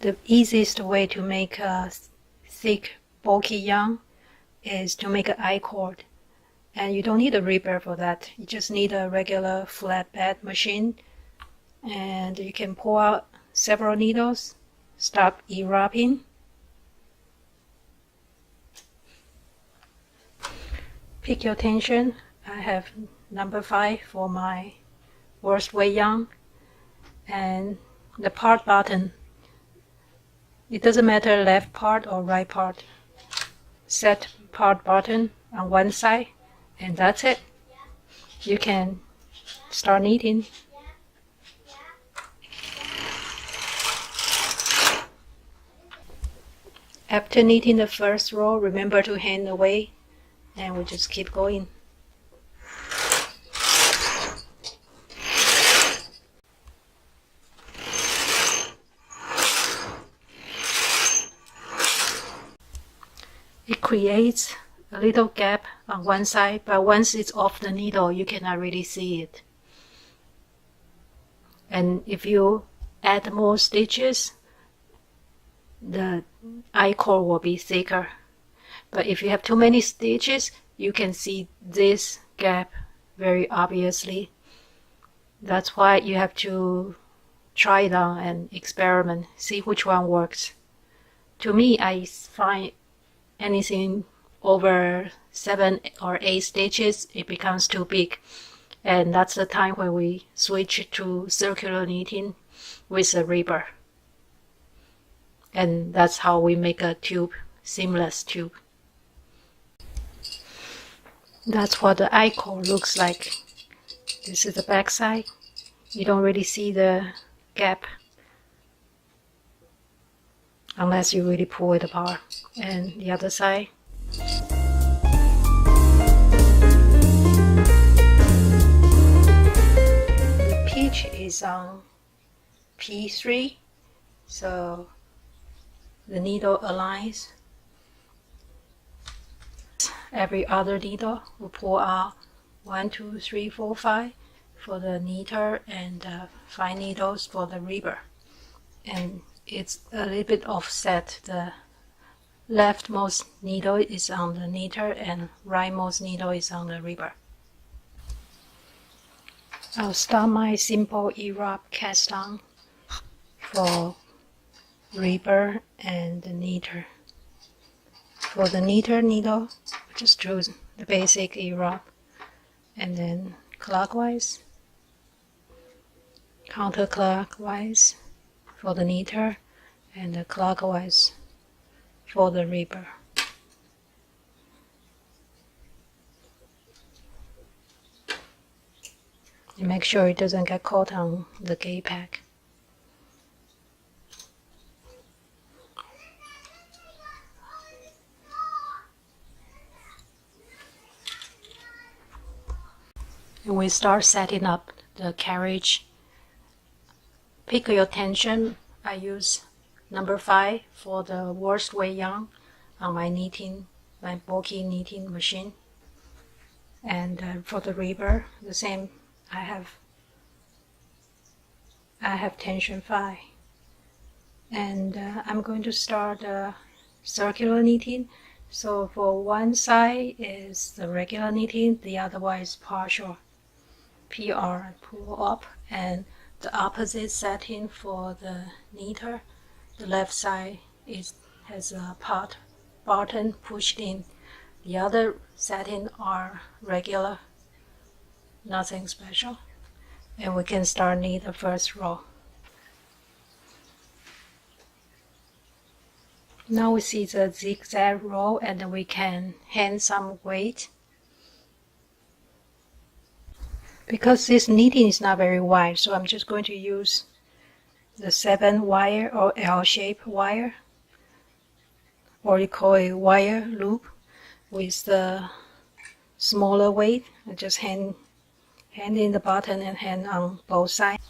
The easiest way to make a thick, bulky yarn is to make an I-cord. And you don't need a ribber for that. You just need a regular flatbed machine. And you can pull out several needles, start e-wrapping. Pick your tension. I have number 5 for my worst weight yarn. And the part button, it doesn't matter left part or right part. Set part button on one side, and that's it. You can start knitting. After knitting the first row, remember to hand away, and we just keep going. It creates a little gap on one side, but once it's off the needle, you cannot really see it. And if you add more stitches, the I-cord will be thicker. But if you have too many stitches, you can see this gap very obviously. That's why you have to try it on and experiment, see which one works. To me, I find anything over 7 or 8 stitches, it becomes too big. And that's the time when we switch to circular knitting with a ribber. And that's how we make a tube, seamless tube. That's what the I-cord looks like. This is the back side. You don't really see the gap unless you really pull it apart. And the other side. The pitch is on P3, so the needle aligns. Every other needle will pull out 1, 2, 3, 4, 5 for the knitter, and 5 needles for the ribber. And it's a little bit offset. The leftmost needle is on the knitter and rightmost needle is on the ribber. I'll start my simple E-wrap cast on for ribber and the knitter. For the knitter needle, just choose the basic E-wrap, and then clockwise, counterclockwise for the knitter, and clockwise for the ribber. And make sure it doesn't get caught on the gate pack. And we start setting up the carriage. Pick your tension. I use number 5 for the worst weight yarn on my bulky knitting machine. And for the ribber, the same. I have tension 5. And I'm going to start circular knitting. So for one side is the regular knitting, the other one is partial. PR, pull up, and the opposite setting for the knitter. The left side has a part button pushed in. The other setting are regular, nothing special. And we can start knit the first row. Now we see the zigzag row, and we can hand some weight. Because this knitting is not very wide, so I'm just going to use the 7 wire or L-shaped wire, or you call it wire loop, with the smaller weight. I just hand in the button and hand on both sides.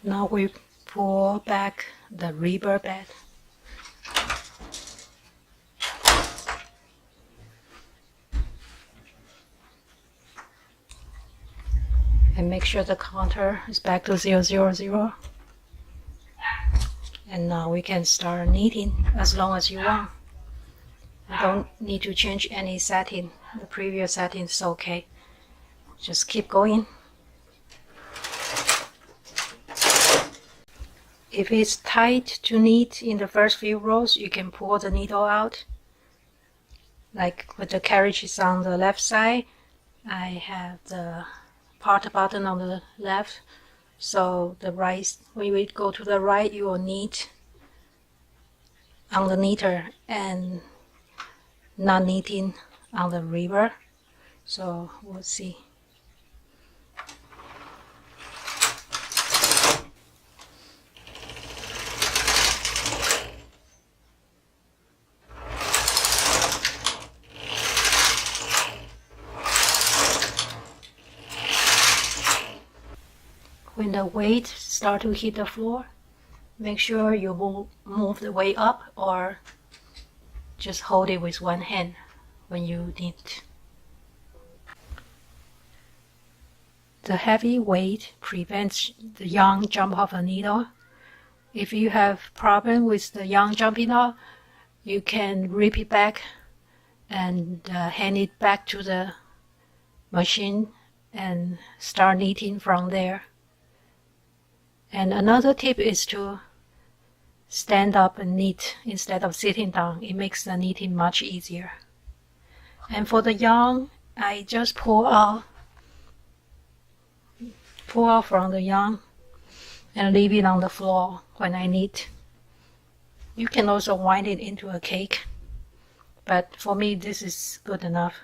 Now we pull back the rubber bed. And make sure the counter is back to 000. And now we can start knitting as long as you want. You don't need to change any setting. The previous setting is okay. Just keep going. If it's tight to knit in the first few rows, you can pull the needle out. Like with the carriages on the left side, I have the part button on the left, so the right, when we go to the right, you will knit on the knitter and not knitting on the ribber. So we'll see. When the weight starts to hit the floor, make sure you move the weight up or just hold it with one hand when you knit. The heavy weight prevents the yarn jump off the needle. If you have problem with the yarn jumping off, you can rip it back and hand it back to the machine and start knitting from there. And another tip is to stand up and knit instead of sitting down. It makes the knitting much easier. And for the yarn, I just pull out from the yarn and leave it on the floor when I knit. You can also wind it into a cake, but for me this is good enough.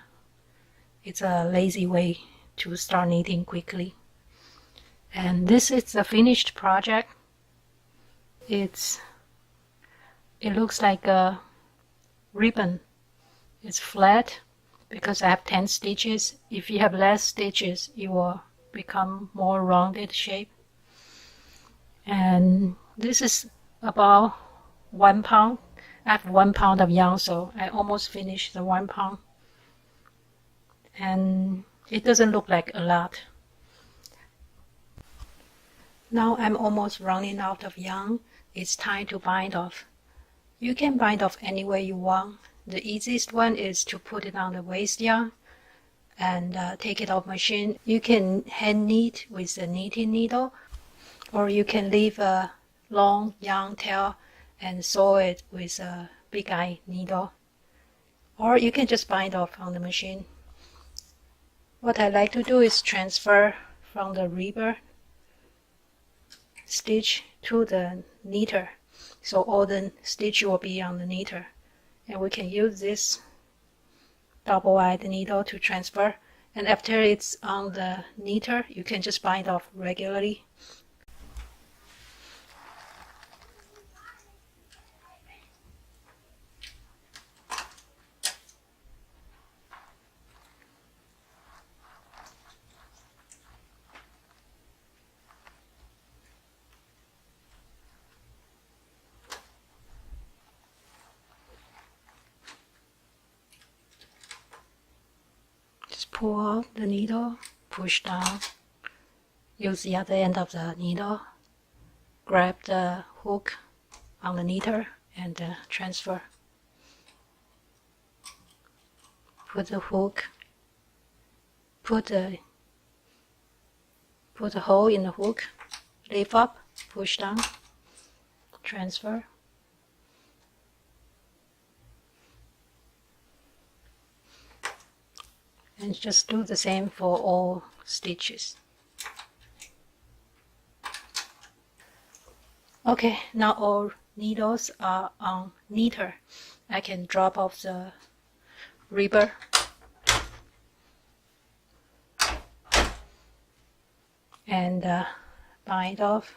It's a lazy way to start knitting quickly. And this is the finished project. It looks like a ribbon. It's flat because I have 10 stitches. If you have less stitches, it will become more rounded shape. And this is about 1 pound. I have 1 pound of yarn, so I almost finished the 1 pound. And it doesn't look like a lot. Now I'm almost running out of yarn. It's time to bind off. You can bind off any way you want. The easiest one is to put it on the waste yarn and take it off machine. You can hand knit with a knitting needle, or you can leave a long yarn tail and sew it with a big eye needle, or you can just bind off on the machine. What I like to do is transfer from the ribber stitch to the knitter, so all the stitch will be on the knitter, and we can use this double-eyed needle to transfer. And after it's on the knitter, you can just bind off regularly. Pull out the needle, push down, use the other end of the needle, grab the hook on the knitter and transfer. Put the hook, put the hole in the hook, lift up, push down, transfer. And just do the same for all stitches. Okay, now all needles are on knitter. I can drop off the ribber and bind off.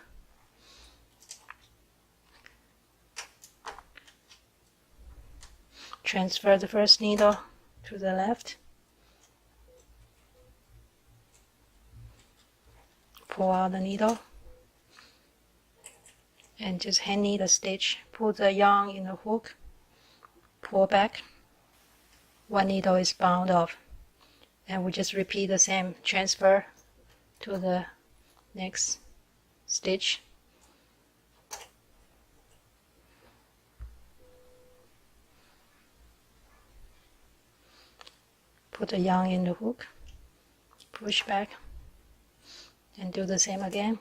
Transfer the first needle to the left. Pull out the needle, and just hand knit the stitch. Put the yarn in the hook, pull back. One needle is bound off, and we just repeat the same, transfer to the next stitch. Put the yarn in the hook, push back, and do the same again.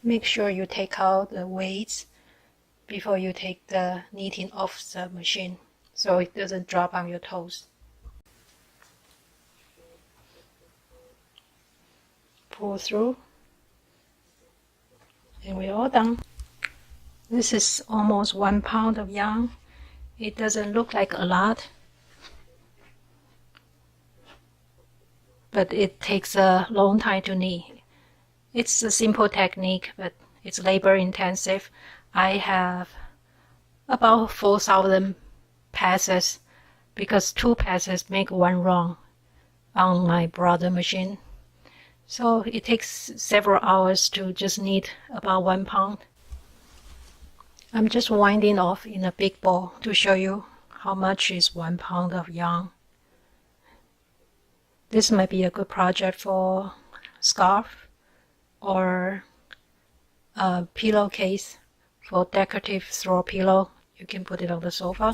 Make sure you take out the weights before you take the knitting off the machine, so it doesn't drop on your toes. Pull through, and we're all done. This is almost 1 pound of yarn. It doesn't look like a lot, but it takes a long time to knit. It's a simple technique, but it's labor intensive. I have about 4,000 passes because 2 passes make 1 wrong on my brother machine. So it takes several hours to just knit about 1 pound. I'm just winding off in a big ball to show you how much is 1 pound of yarn. This might be a good project for scarf or a pillowcase for decorative throw pillow. You can put it on the sofa.